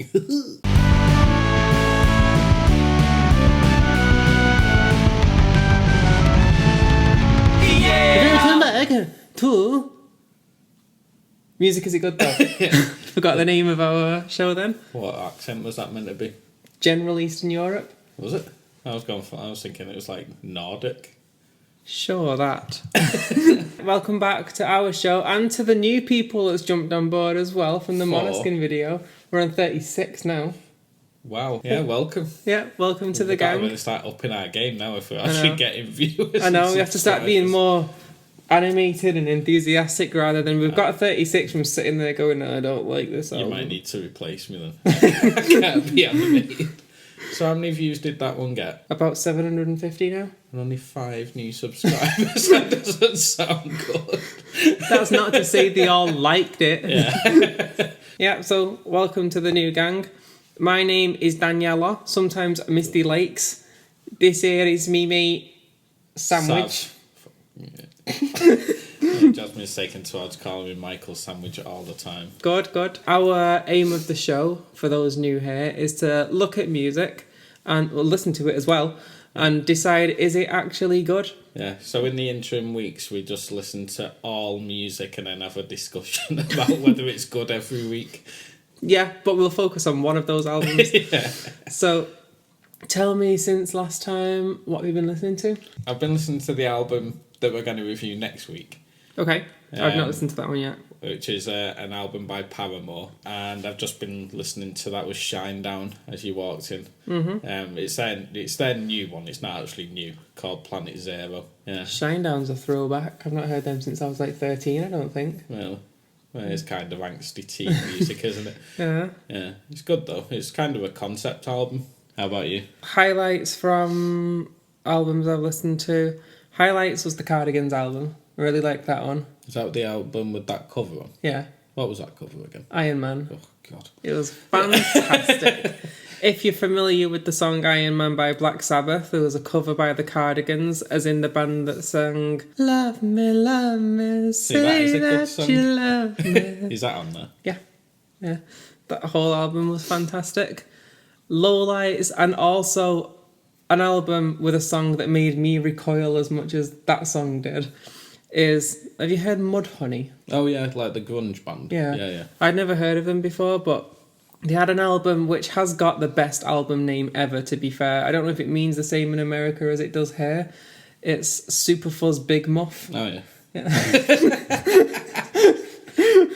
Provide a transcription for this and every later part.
Welcome back to Music Is It Good Though? Forgot the name of our show then. What accent was that meant to be? General Eastern Europe. Was it? I was thinking it was like Nordic. Sure, that. Welcome back to our show and to the new people that's jumped on board as well from the Måneskin video. We're on 36 now. Wow. Yeah, welcome. Yeah, welcome to the gang. We're going to start upping our game now if we're actually getting viewers. I know, we have to start being more animated and enthusiastic rather than we've got 36 from sitting there going, no, I don't like this album. You might need to replace me then. I can't be animated. So how many views did that one get? About 750 now. And only 5 new subscribers. That doesn't sound good. That's not to say they all liked it. Yeah. Yeah, so welcome to the new gang. My name is Daniela, sometimes Misty Lakes. This here is me mate, Sandwich. Jasmine's taken towards calling me Michael Sandwich all the time. Good. Our aim of the show, for those new here, is to look at music and listen to it as well and decide, is it actually good? Yeah, so in the interim weeks, we just listen to all music and then have a discussion about whether it's good every week. Yeah, but we'll focus on one of those albums. Yeah. So, tell me since last time, what have you been listening to? I've been listening to the album that we're going to review next week. Okay, I've not listened to that one yet. Which is an album by Paramore, and I've just been listening to that with Shine Down as you walked in. Mm-hmm. It's their new one. It's not actually new, called Planet Zero. Yeah. Shinedown's a throwback. I've not heard them since I was like 13, I don't think. Well, it's kind of angsty teen music, isn't it? Yeah. Yeah, it's good though. It's kind of a concept album. How about you? Highlights from albums I've listened to. Highlights was the Cardigans album. I really liked that one. Is that the album with that cover on? Yeah. What was that cover again? Iron Man. Oh, God. It was fantastic. If you're familiar with the song Iron Man by Black Sabbath, there was a cover by the Cardigans, as in the band that sang Love me, say that you love me. Is that on there? Yeah. That whole album was fantastic. Lowlights, and also an album with a song that made me recoil as much as that song did is, have you heard Mudhoney? Oh yeah, like the grunge band. Yeah. I'd never heard of them before, but they had an album which has got the best album name ever, to be fair. I don't know if it means the same in America as it does here. It's Superfuzz Big Muff. Oh yeah.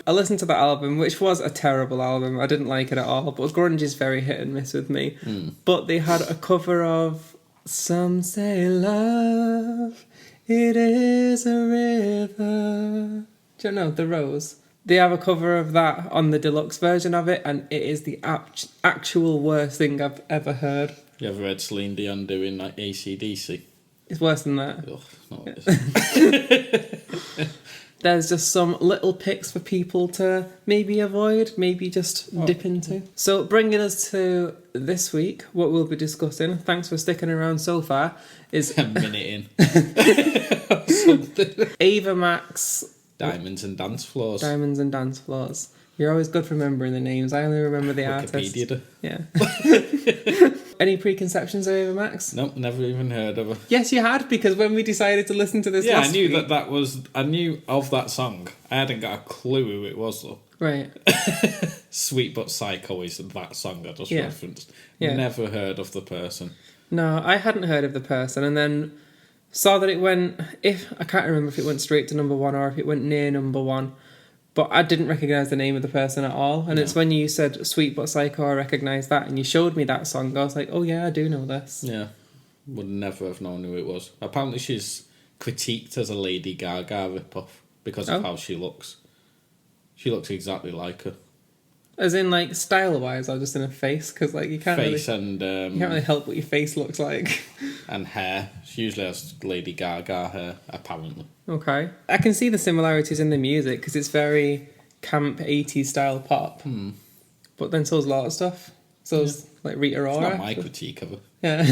I listened to that album, which was a terrible album. I didn't like it at all, but grunge is very hit and miss with me. But they had a cover of Some Say Love, It Is a River. Do you know, The Rose? They have a cover of that on the deluxe version of it, and it is the actual worst thing I've ever heard. You ever heard Celine Dion doing like AC/DC? It's worse than that. Ugh, not what it is. There's just some little picks for people to maybe avoid, maybe just dip into. So bringing us to this week, what we'll be discussing, thanks for sticking around so far, is a minute in. Something. Ava Max. Diamonds and Dancefloors. Diamonds and Dancefloors. You're always good for remembering the names. I only remember the artist. Wikipedia. Yeah. Any preconceptions of Ava Max? Nope, never even heard of her. Yes, you had, because when we decided to listen to this last I knew week... I knew of that song. I hadn't got a clue who it was though. Right. Sweet But Psycho is that song I just referenced. Yeah. Never heard of the person. No, I hadn't heard of the person, and then saw that it went... I can't remember if it went straight to number 1 or if it went near number 1. But I didn't recognise the name of the person at all. And it's when you said Sweet But Psycho, I recognised that. And you showed me that song. I was like, oh yeah, I do know this. Yeah. Would never have known who it was. Apparently she's critiqued as a Lady Gaga rip-off because of how she looks. She looks exactly like her. As in, like, style-wise, or just in her face? Because, like, you can't face really... and... you can't really help what your face looks like. And hair. She usually has Lady Gaga hair, apparently. Okay. I can see the similarities in the music, because it's very camp 80s style pop. But then so's a lot of stuff. So's, like, Rita Ora. It's not my critique of her. Yeah.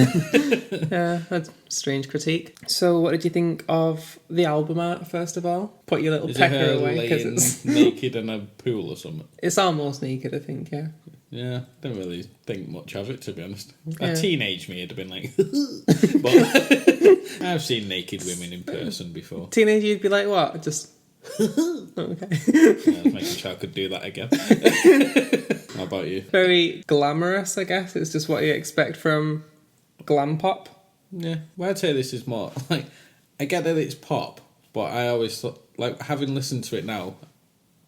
Yeah, that's a strange critique. So what did you think of the album art, first of all? Put your little Is pecker it her away. laying It's... naked in a pool or something? It's almost naked, I think, yeah. Yeah, didn't really think much of it, to be honest. Yeah. A teenage me would have been like, but I've seen naked women in person before. Teenager, you'd be like, what? Just... okay. Yeah, I was making sure I could do that again. How about you? Very glamorous, I guess. It's just what you expect from glam pop. Yeah, well, I'd say this is more, like, I get that it's pop, but I always thought, like, having listened to it now,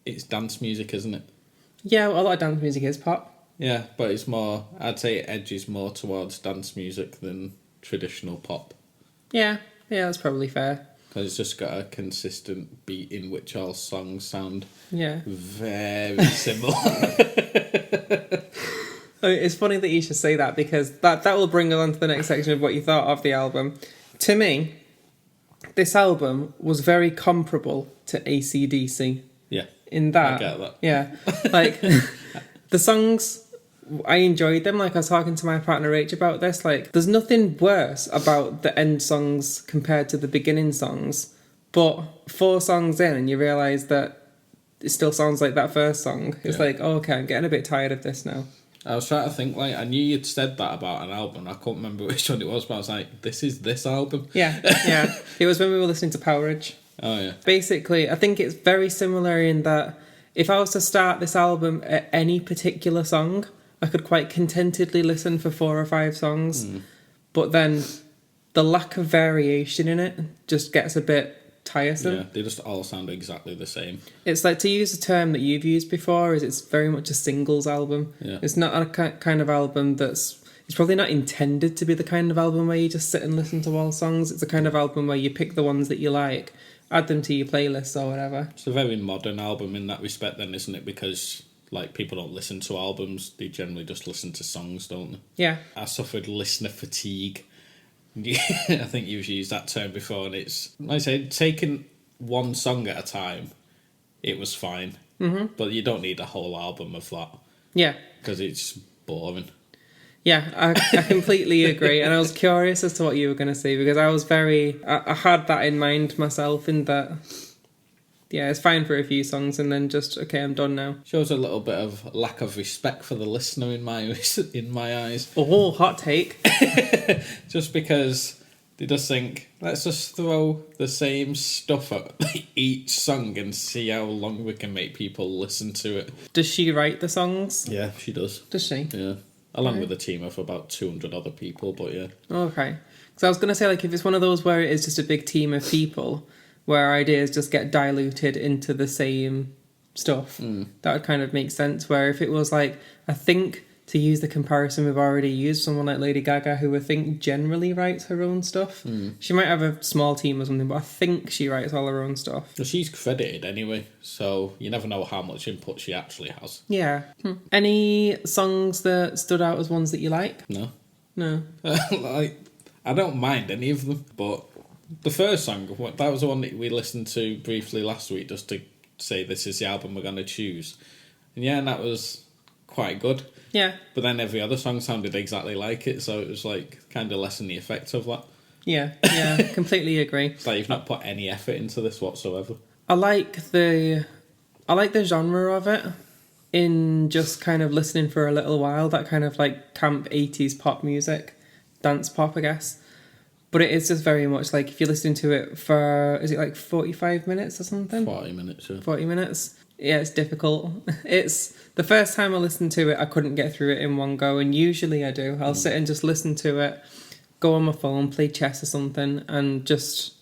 it's dance music, isn't it? Yeah, well, a lot of dance music is pop. Yeah, but it's more, I'd say it edges more towards dance music than traditional pop. Yeah, that's probably fair. Because it's just got a consistent beat in which all songs sound very similar. It's funny that you should say that, because that will bring us on to the next section of what you thought of the album. To me, this album was very comparable to AC/DC. Yeah. In that. I get that. Yeah. Like, the songs... I enjoyed them. Like, I was talking to my partner Rach about this. Like, there's nothing worse about the end songs compared to the beginning songs. But 4 songs in and you realise that it still sounds like that first song. It's like, oh, okay, I'm getting a bit tired of this now. I was trying to think, like, I knew you'd said that about an album. I couldn't remember which one it was, but I was like, this is this album. Yeah. It was when we were listening to Powerage. Oh, yeah. Basically, I think it's very similar in that if I was to start this album at any particular song, I could quite contentedly listen for 4 or 5 songs. But then the lack of variation in it just gets a bit tiresome. Yeah, they just all sound exactly the same. It's like, to use a term that you've used before, is it's very much a singles album. Yeah. It's not a kind of album that's... It's probably not intended to be the kind of album where you just sit and listen to all songs. It's a kind of album where you pick the ones that you like, add them to your playlist or whatever. It's a very modern album in that respect then, isn't it? Because, like, people don't listen to albums. They generally just listen to songs, don't they? Yeah. I suffered listener fatigue. I think you've used that term before, and it's, like I said, taking one song at a time, it was fine. Mm-hmm. But you don't need a whole album of that. Yeah. Because it's boring. Yeah, I completely agree. And I was curious as to what you were going to say, because I was I had that in mind myself, in that, yeah, it's fine for a few songs and then just, okay, I'm done now. Shows a little bit of lack of respect for the listener in my eyes. Oh, hot take. Just because they just think, let's just throw the same stuff at each song and see how long we can make people listen to it. Does she write the songs? Yeah, she does. Does she? Yeah. Along with a team of about 200 other people, but yeah. Okay. So I was going to say, like, if it's one of those where it is just a big team of people, where ideas just get diluted into the same stuff, that would kind of make sense. Where if it was like, I think, to use the comparison we've already used, someone like Lady Gaga, who I think generally writes her own stuff. She might have a small team or something, but I think she writes all her own stuff. Well, she's credited anyway, so you never know how much input she actually has. Yeah. Any songs that stood out as ones that you like? No. No. I don't mind any of them, but the first song, that was the one that we listened to briefly last week, just to say this is the album we're going to choose. And that was quite good. Yeah. But then every other song sounded exactly like it, so it was like kind of lessen the effect of that. Yeah, completely agree. It's like you've not put any effort into this whatsoever. I like the genre of it, in just kind of listening for a little while, that kind of like camp 80s pop music, dance pop, I guess. But it is just very much like, if you're listening to it for, is it like 45 minutes or something? 40 minutes, yeah. 40 minutes. Yeah, it's difficult. It's the first time I listened to it, I couldn't get through it in one go, and usually I do. I'll sit and just listen to it, go on my phone, play chess or something, and just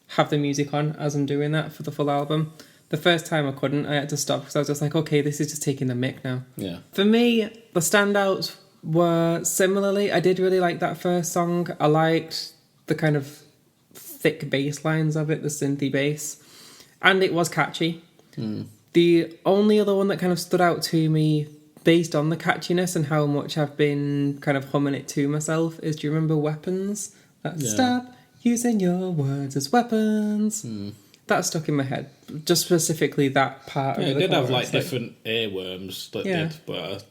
have the music on as I'm doing that for the full album. The first time I couldn't, I had to stop, because I was just like, okay, this is just taking the mick now. Yeah. For me, the standouts were similarly, I did really like that first song. I liked the kind of thick bass lines of it, the synthy bass, and it was catchy. The only other one that kind of stood out to me based on the catchiness and how much I've been kind of humming it to myself is, do you remember Weapons? Stop using your words as weapons. That stuck in my head. Just specifically that part of the it did have chorus, different earworms that did, but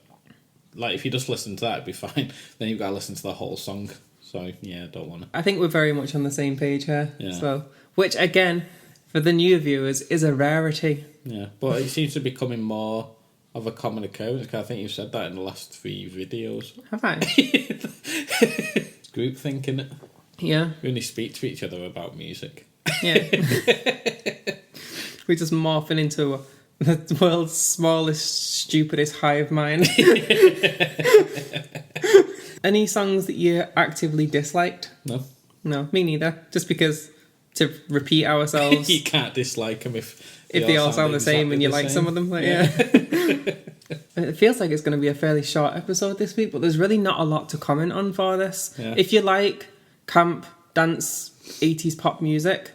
if you just listen to that, it'd be fine. Then you've got to listen to the whole song. So, yeah, don't want to. I think we're very much on the same page here. Yeah. So, which, again, for the new viewers, is a rarity. Yeah, but it seems to be becoming more of a common occurrence. 'Cause I think you've said that in the last 3 videos. Have I? It's group thinking it. Yeah. We only speak to each other about music. Yeah. We're just morphing into the world's smallest, stupidest hive mind. Any songs that you actively disliked? No. No, me neither. Just because to repeat ourselves. You can't dislike them if they all sound the same and you like some of them. Like, yeah. It feels like it's going to be a fairly short episode this week, but there's really not a lot to comment on for this. Yeah. If you like camp, dance, 80s pop music,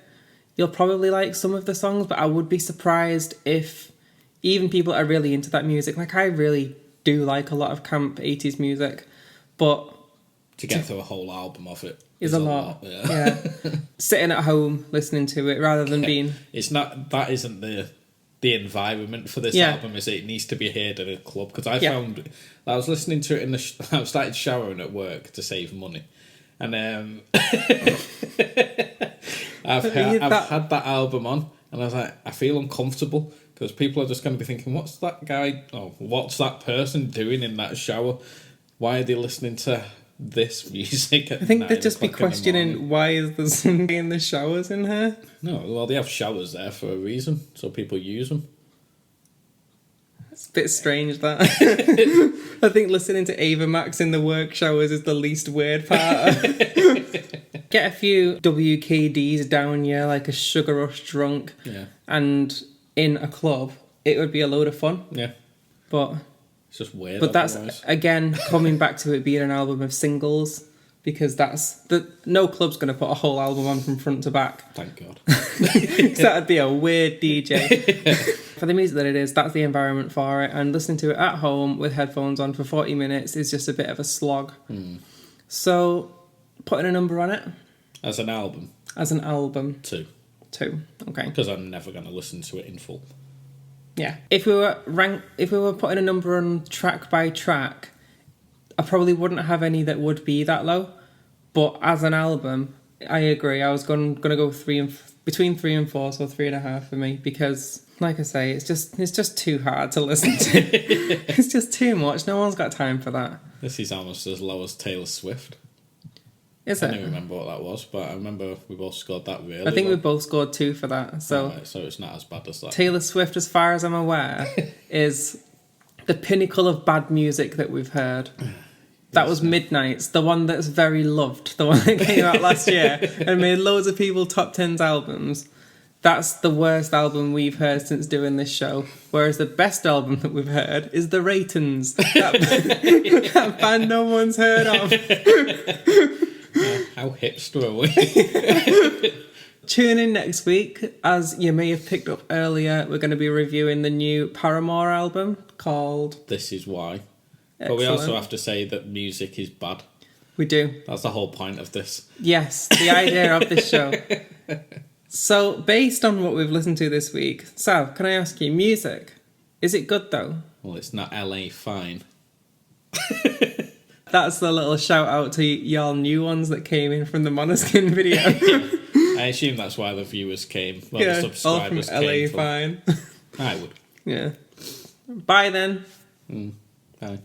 you'll probably like some of the songs, but I would be surprised if even people that are really into that music, like I really do like a lot of camp 80s music, but to get through a whole album of it is a lot. Yeah. Sitting at home listening to it rather than being... It's not... That isn't the environment for this album, is it? It needs to be heard at a club. Because I found... I was listening to it in the... I started showering at work to save money. And I've had that album on, and I was like, I feel uncomfortable, because people are just going to be thinking, what's that guy... Oh, what's that person doing in that shower? Why are they listening to... this music at I think they'd just be questioning why is there somebody in the showers in here? No, well, they have showers there for a reason, so people use them. It's a bit strange, that. I think listening to Ava Max in the work showers is the least weird part. Get a few WKDs down here, like a Sugar Rush drunk, and in a club, it would be a load of fun. Yeah. But... It's just weird. But that's, again, coming back to it being an album of singles, because no club's going to put a whole album on from front to back. Thank God. That'd be a weird DJ. For the music that it is, that's the environment for it, and listening to it at home with headphones on for 40 minutes is just a bit of a slog. So, putting a number on it? As an album? As an album. 2. 2, okay. Because I'm never going to listen to it in full. Yeah. If we were putting a number on track by track, I probably wouldn't have any that would be that low. But as an album, I agree. I was going to go between 3 and 4, so 3.5 for me, because, like I say, it's just too hard to listen to. It's just too much. No one's got time for that. This is almost as low as Taylor Swift. Is it? I don't remember what that was, but I remember we both scored that really I think well. we both scored 2 for that. So, right, so it's not as bad as that. Taylor Swift, as far as I'm aware, is the pinnacle of bad music that we've heard. That was Midnight's, the one that's very loved, the one that came out last year and made loads of people top 10s albums. That's the worst album we've heard since doing this show. Whereas the best album that we've heard is The Ratons. That band no one's heard of. How hipster are we? Tune in next week. As you may have picked up earlier, we're going to be reviewing the new Paramore album called This Is Why. Excellent. But we also have to say that music is bad. We do. That's the whole point of this. Yes, the idea of this show. So, based on what we've listened to this week, Sav, can I ask you, music, is it good though? Well, it's not LA fine. That's the little shout out to y'all new ones that came in from the Måneskin video. I assume that's why the viewers came. Well, the subscribers all from LA came fine. I would. Yeah. Bye then. Bye.